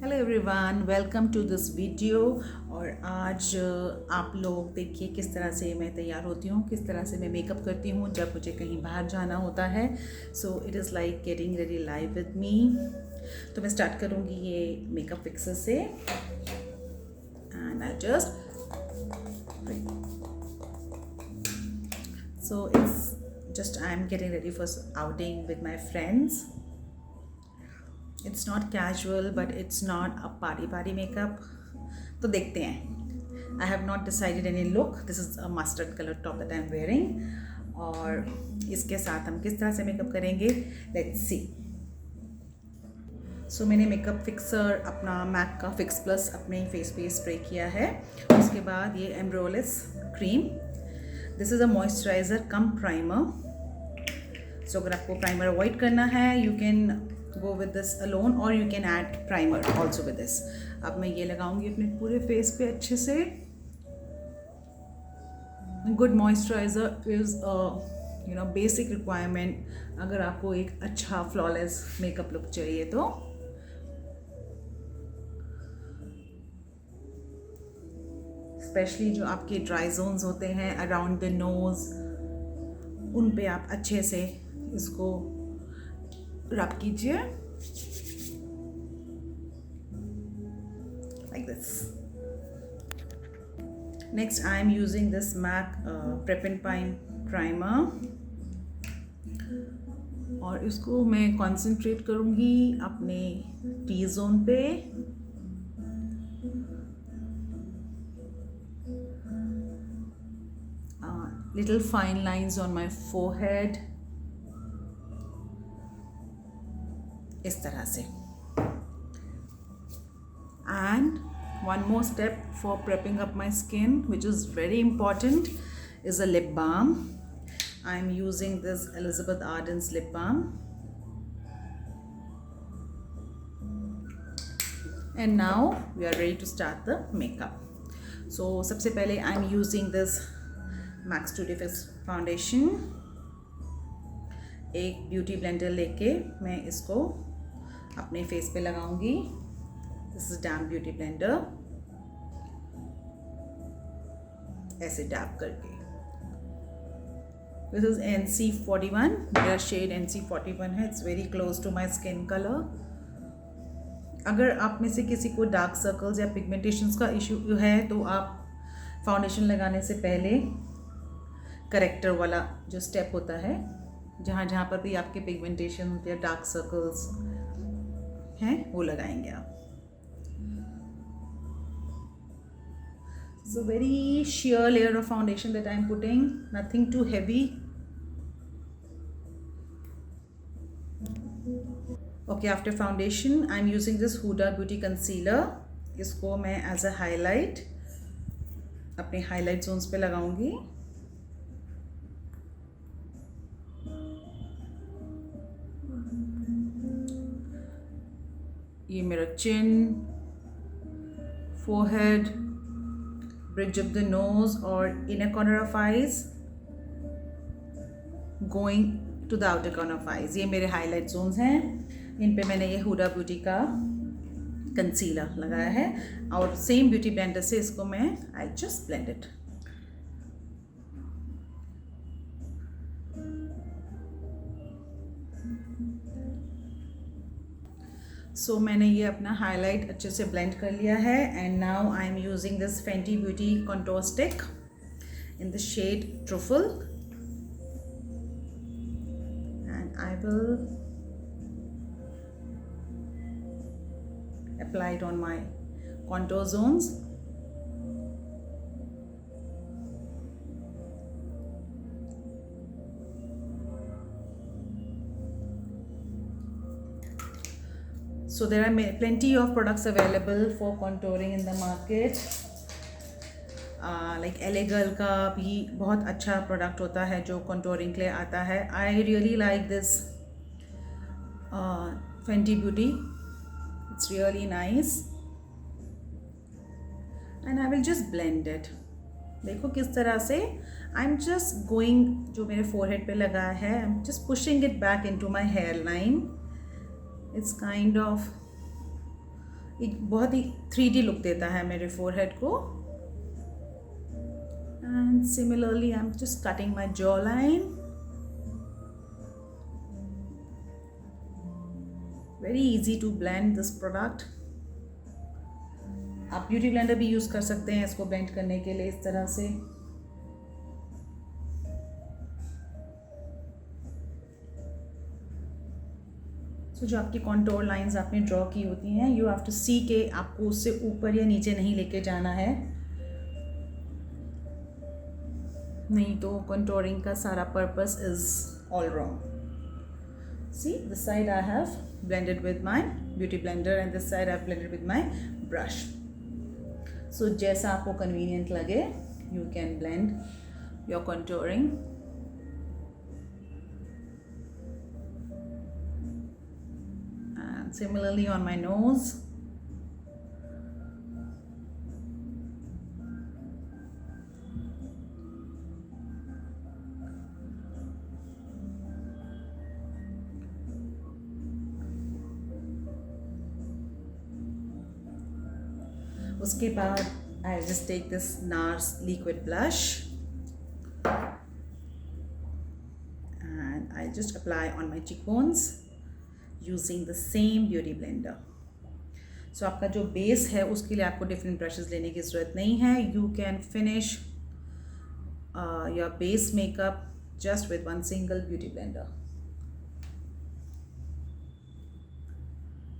Hello everyone, welcome to this video. और आज आप लोग देखिए किस तरह से मैं तैयार होती हूँ, किस तरह से मैं मेकअप करती हूँ जब मुझे कहीं बाहर जाना होता है। So it is like getting ready live with me. तो मैं स्टार्ट करूँगी ये मेकअप फिक्सर से and I just so it's just I am getting ready for outing with my friends. It's not casual but it's not a party makeup. तो देखते हैं. I have not decided any look. This is a mustard color top that I am wearing. और इसके साथ हम किस तरह से मेकअप करेंगे, let's see. So मैंने मेकअप फिक्सर अपना MAC का फिक्स प्लस अपने फेस पे स्प्रे किया है. उसके बाद ये Embryolisse cream. This is a moisturiser cum primer. So अगर आपको प्राइमर अवॉइड करना है you can go with this alone or you can add primer also with this. अब मैं ये लगाऊंगी अपने पूरे फेस पे अच्छे से. Good moisturiser is basic requirement अगर आपको एक अच्छा फ्लॉलेस मेकअप लुक चाहिए तो. स्पेशली जो आपके ड्राई जोन्स होते हैं अराउंड द नोज़, उन पे आप अच्छे से इसको रब कीजिए like this. Next I am using this MAC Prep and Prime primer और इसको मैं कंसंट्रेट करूँगी अपने टी जोन पे. Little fine lines on my forehead. इस तरह से. And one more step for prepping up my skin which is very important is a lip balm. I am using this Elizabeth Arden's lip balm. And now we are ready to start the makeup. So सबसे पहले I am using this Max 2D Fix foundation. एक beauty blender लेके मैं इसको अपने face पे लगाऊंगी. This is damn beauty blender. ऐसे डैप करके. This is NC41. मेरा शेड NC41 है. It's very close to my skin colour. अगर आप में से किसी को डार्क सर्कल्स या पिगमेंटेशंस का इशू है तो आप फाउंडेशन लगाने से पहले करेक्टर वाला जो स्टेप होता है, जहाँ जहाँ पर भी आपके पिगमेंटेशन या डार्क सर्कल्स हैं वो लगाएंगे आप. So very sheer layer of foundation that I am putting, nothing too heavy. Okay, after foundation I am using this Huda Beauty concealer. इसको मैं as a highlight अपने हाईलाइट जोन्स पे लगाऊंगी. ये मेरा chin, forehead, bridge of the nose और inner corner of eyes going to the outer corner of eyes. ये मेरे हाईलाइट जोन्स हैं. इन पे मैंने ये हुडा ब्यूटी का कंसीलर लगाया है और सेम ब्यूटी ब्लेंडर से इसको मैं आई जस्ट ब्लेंड इट. सो मैंने ये अपना हाईलाइट अच्छे से ब्लेंड कर लिया है. And now I am using this Fenty Beauty contour stick in the shade truffle and I will apply it on my contour zones. So there are plenty of products available for contouring in the market. Like LA Girl का भी बहुत अच्छा product होता है जो contouring के लिए आता है. I really like this Fenty Beauty. It's really nice. And I will just blend it. देखो किस तरह से I'm just going, जो मेरे forehead पे लगा है, I'm just pushing it back into my hairline. It's kind of एक बहुत ही 3D लुक देता है मेरे फोरहेड को. And similarly I'm just cutting my jawline. Very easy to blend this product. आप ब्यूटी ब्लेंडर भी यूज़ कर सकते हैं इसको ब्लेंड करने के लिए इस तरह से. तो जो आपकी कॉन्टोर लाइंस आपने ड्रॉ की होती हैं, यू हैव टू सी के आपको उससे ऊपर या नीचे नहीं लेके जाना है, नहीं तो कंटूरिंग का सारा purpose is all wrong. See, this side I have blended with my beauty blender and this side I have blended with my brush. So जैसा आपको convenient लगे, you can blend your contouring. And similarly on my nose. उसके बाद I just take this NARS liquid blush and I just apply on my cheekbones using the same beauty blender. So आपका जो base है उसके लिए आपको different brushes लेने की ज़रूरत नहीं है. You can finish your base makeup just with one single beauty blender.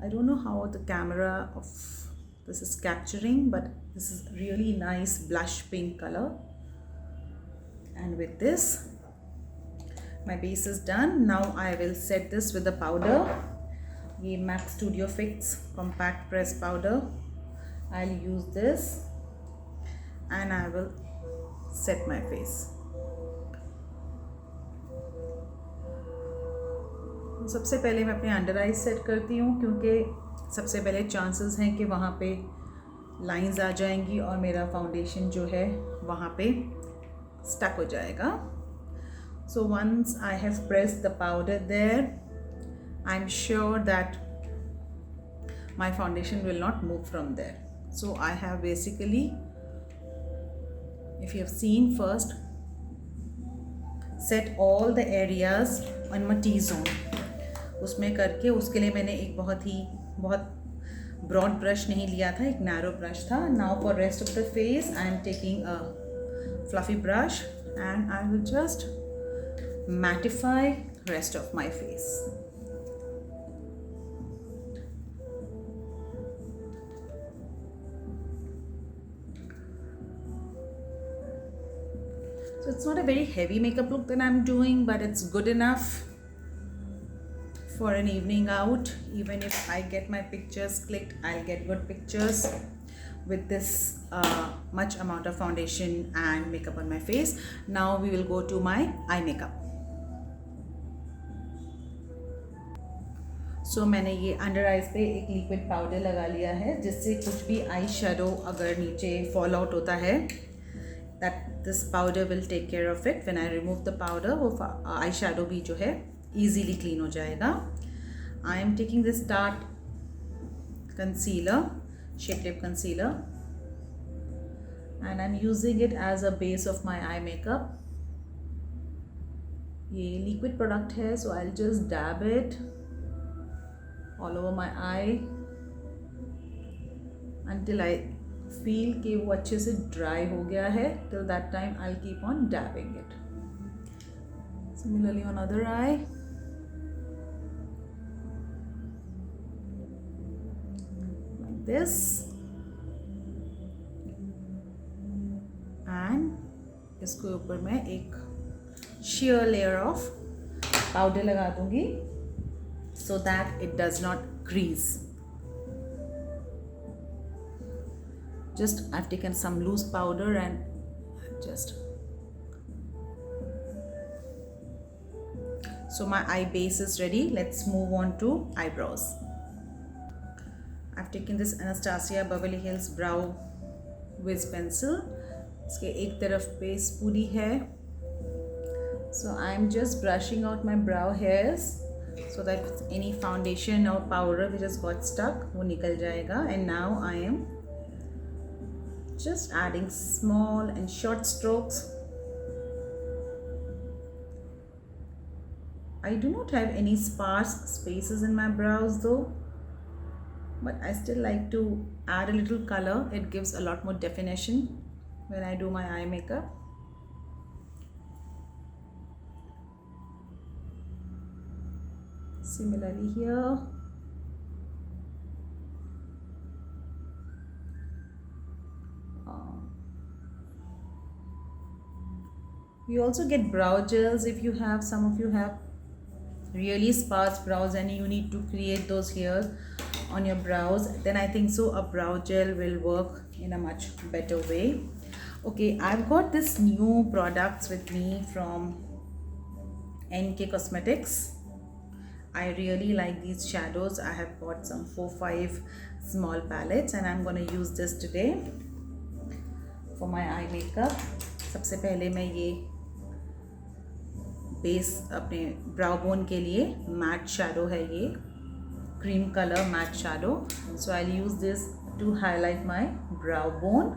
I don't know how the camera of this is capturing, but this is really nice blush pink color. And with this my base is done. Now I will set this with the powder. ये MAC Studio Fix compact press powder. I'll use this and I will set my face. सबसे पहले मैं अपने under eyes set करती हूँ, क्योंकि सबसे पहले चांसेस हैं कि वहाँ पे लाइंस आ जाएंगी और मेरा फाउंडेशन जो है वहाँ पे स्टक हो जाएगा. So once I have pressed the powder there, I am sure that my foundation will not move from there. So I have basically, if you have seen, first set all the areas on my T zone. उसमें करके उसके लिए मैंने एक बहुत broad brush नहीं लिया था, एक नैरो ब्रश था. Now for rest of the face I am taking a fluffy brush and I will just mattify rest of my face. So it's not a very heavy makeup look that I'm doing, but it's good enough for an evening out. Even if I get my pictures clicked, I'll get good pictures with this much amount of foundation and makeup on my face. Now we will go to my eye makeup. So मैंने ये under eyes पे एक liquid powder लगा लिया है, जिससे कुछ भी आई शेडो अगर नीचे फॉल आउट होता है, that this powder will take care of it. When I remove the powder, वो आई शेडो भी जो है easily clean हो जाएगा. I am taking this Tarte concealer, Shape Tape concealer, and I'm using it as a base of my eye makeup. ये liquid product है, so I'll just dab it all over my eye until I feel कि वो अच्छे से dry हो गया है. Till that time I'll keep on dabbing it. Similarly on other eye. This and इसके ऊपर मैं एक sheer layer of powder लगा दूंगी so that it does not crease. Just I've taken some loose powder and just, so my eye base is ready. Let's move on to eyebrows. I've taken this Anastasia Beverly Hills Brow Wiz pencil. इसके एक तरफ base पूरी है. So I'm just brushing out my brow hairs so that any foundation or powder which has got stuck वो निकल जाएगा. And now I am just adding small and short strokes. I do not have any sparse spaces in my brows though, but I still like to add a little color. It gives a lot more definition when I do my eye makeup. Similarly here. You also get brow gels if you have, some of you have really sparse brows and you need to create those hairs on your brows, then I think so a brow gel will work in a much better way. Okay, I've got this new products with me from NK Cosmetics. I really like these shadows. I have bought some 4-5 small palettes and I'm going to use this today for my eye makeup. सबसे पहले मैं ये base अपने brow bone के लिए mat shadow है, ये cream colour matte shadow. So I use this to highlight my brow bone.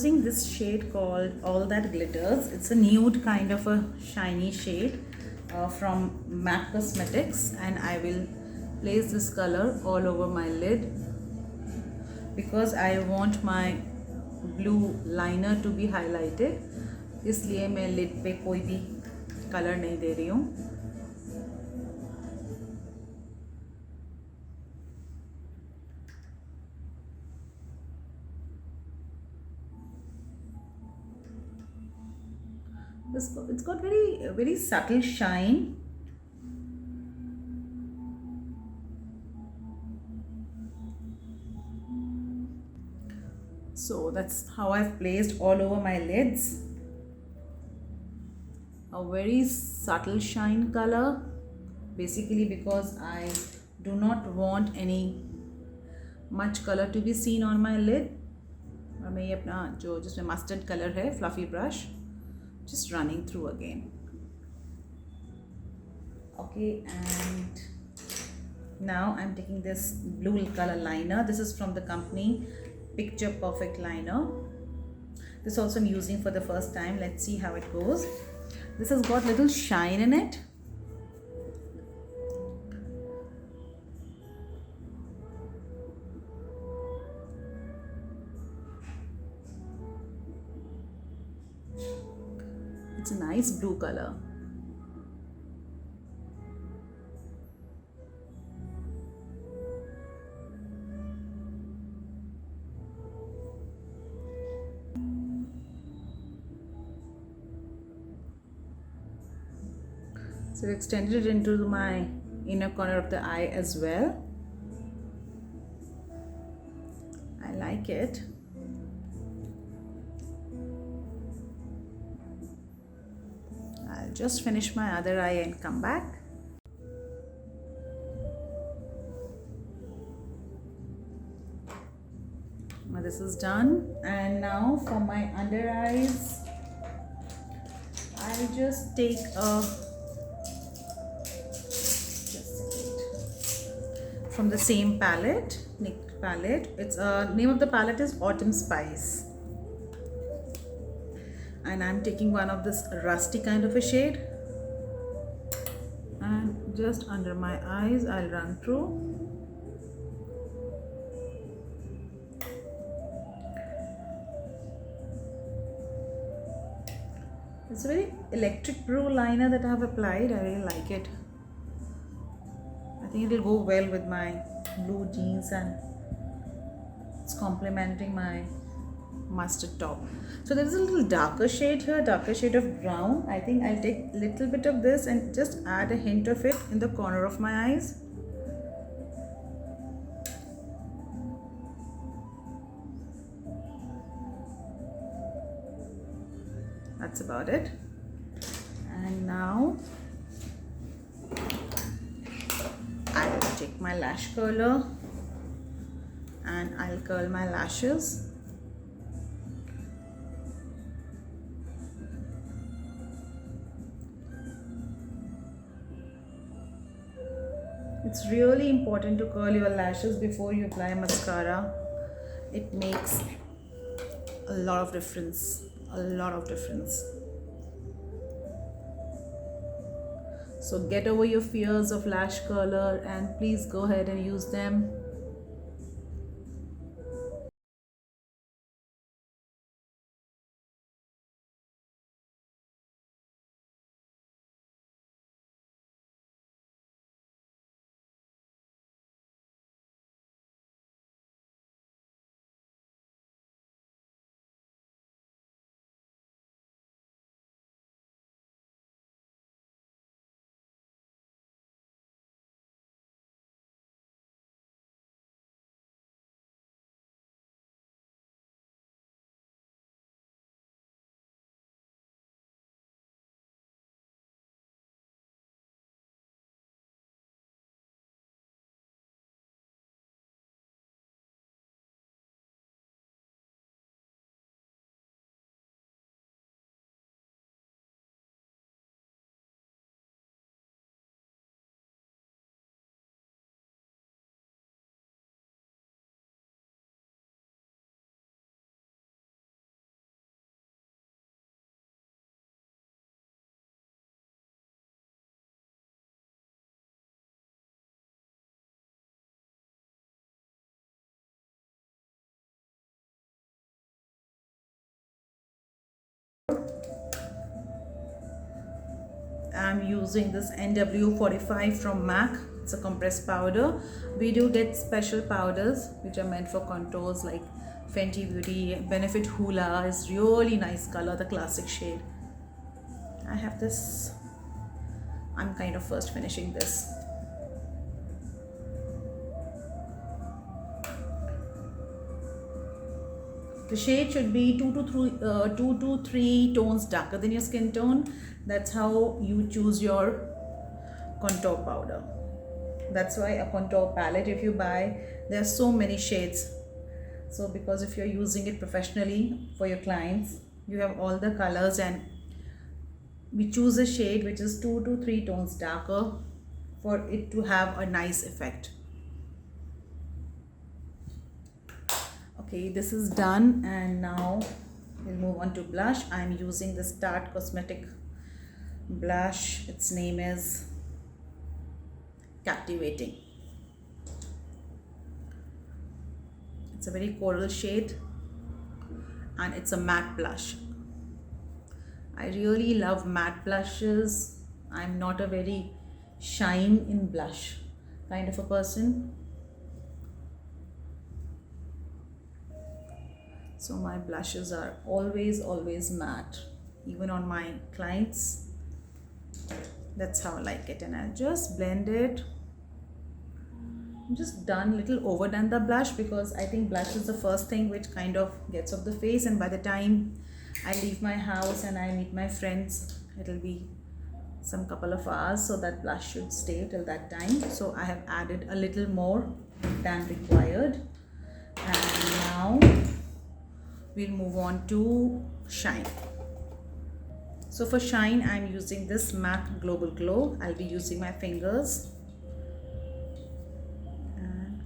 Using this shade called All That Glitters. It's a nude kind of a shiny shade from MAC Cosmetics, and I will place this color all over my lid because I want my blue liner to be highlighted. इसलिए मैं lid पे कोई भी color नहीं दे रही हूँ. It's got very subtle shine. So that's how I've placed all over my lids. A very subtle shine color, basically because I do not want any much color to be seen on my lid. और मैं ये अपना जो जिसमें mustard colour है fluffy brush just running through again. Okay, and now I'm taking this blue color liner. This is from the company Picture Perfect Liner. This also I'm using for the first time. Let's see how it goes. This has got little shine in it. It's a nice blue color. So I extended it into my inner corner of the eye as well. I like it. I'll just finish my other eye and come back. Now this is done, and now for my under eyes, I'll just take a from the same palette, NYX palette. It's name of the palette is Autumn Spice, and I'm taking one of this rusty kind of a shade, and just under my eyes I'll run through. It's a very electric blue liner that I have applied. I really like it. I think it will go well with my blue jeans, and it's complementing my mustard top. So there is a little darker shade here, darker shade of brown. I think I'll take a little bit of this and just add a hint of it in the corner of my eyes. That's about it. And now I'll take my lash curler and I'll curl my lashes. It's really important to curl your lashes before you apply mascara. It makes a lot of difference. So get over your fears of lash curler and please go ahead and use them. I'm using this NW45 from MAC. It's a compressed powder. We do get special powders which are meant for contours like Fenty Beauty. Benefit Hoola is really nice color, the classic shade. I have this. I'm kind of first finishing this. The shade should be 2 to 3 tones darker than your skin tone. That's how you choose your contour powder. That's why a contour palette, if you buy, there are so many shades. So because if you're using it professionally for your clients, you have all the colors, and we choose a shade which is 2 to 3 tones darker for it to have a nice effect. Okay, this is done, and now we'll move on to blush. I'm using the Tarte Cosmetic blush. Its name is Captivating. It's a very coral shade and it's a matte blush. I really love matte blushes. I'm not a very shine in blush kind of a person. So my blushes are always matte, even on my clients. That's how I like it, and I'll just blend it. I'm just little overdone the blush because I think blush is the first thing which kind of gets off the face, and by the time I leave my house and I meet my friends, it'll be some couple of hours, so that blush should stay till that time. So I have added a little more than required, and now we'll move on to shine. So for shine, I'm using this MAC Global Glow. I'll be using my fingers, and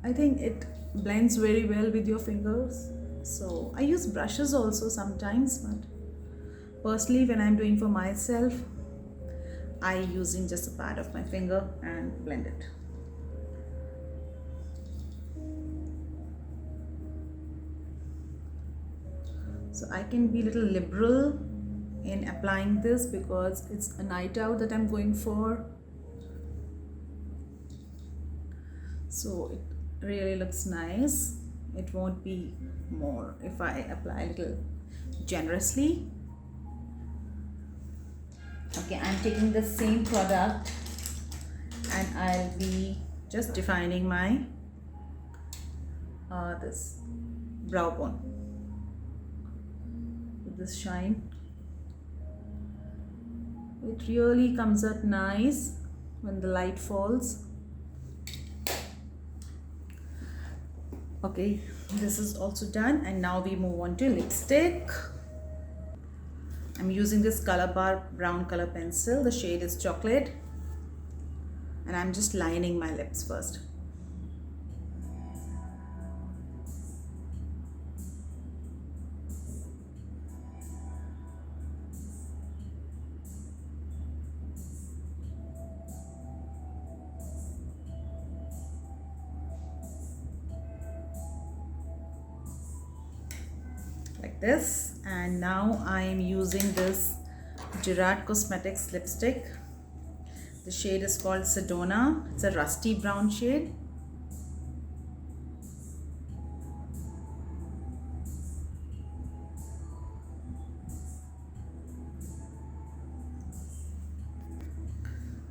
I think it blends very well with your fingers. So I use brushes also sometimes, but personally when I'm doing for myself, I using just a part of my finger and blend it. So I can be a little liberal in applying this because it's a night out that I'm going for. So it really looks nice. It won't be more if I apply a little generously. Okay, I'm taking the same product and I'll be just defining my this brow bone with this shine. It really comes out nice when the light falls. Okay, this is also done, and now we move on to lipstick. I'm using this ColourPop brown color pencil. The shade is chocolate, and I'm just lining my lips first. Like this. And now I am using this Gerard Cosmetics lipstick. The shade is called Sedona. It's a rusty brown shade.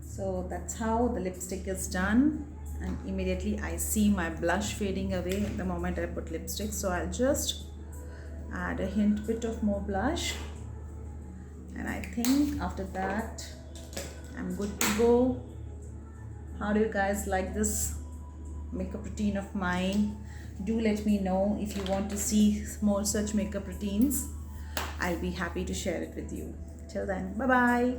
So that's how the lipstick is done, and immediately I see my blush fading away the moment I put lipstick. So I'll just add a hint bit of more blush, and I think after that I'm good to go. How do you guys like this makeup routine of mine? Do let me know if you want to see more such makeup routines. I'll be happy to share it with you. Till then, bye bye.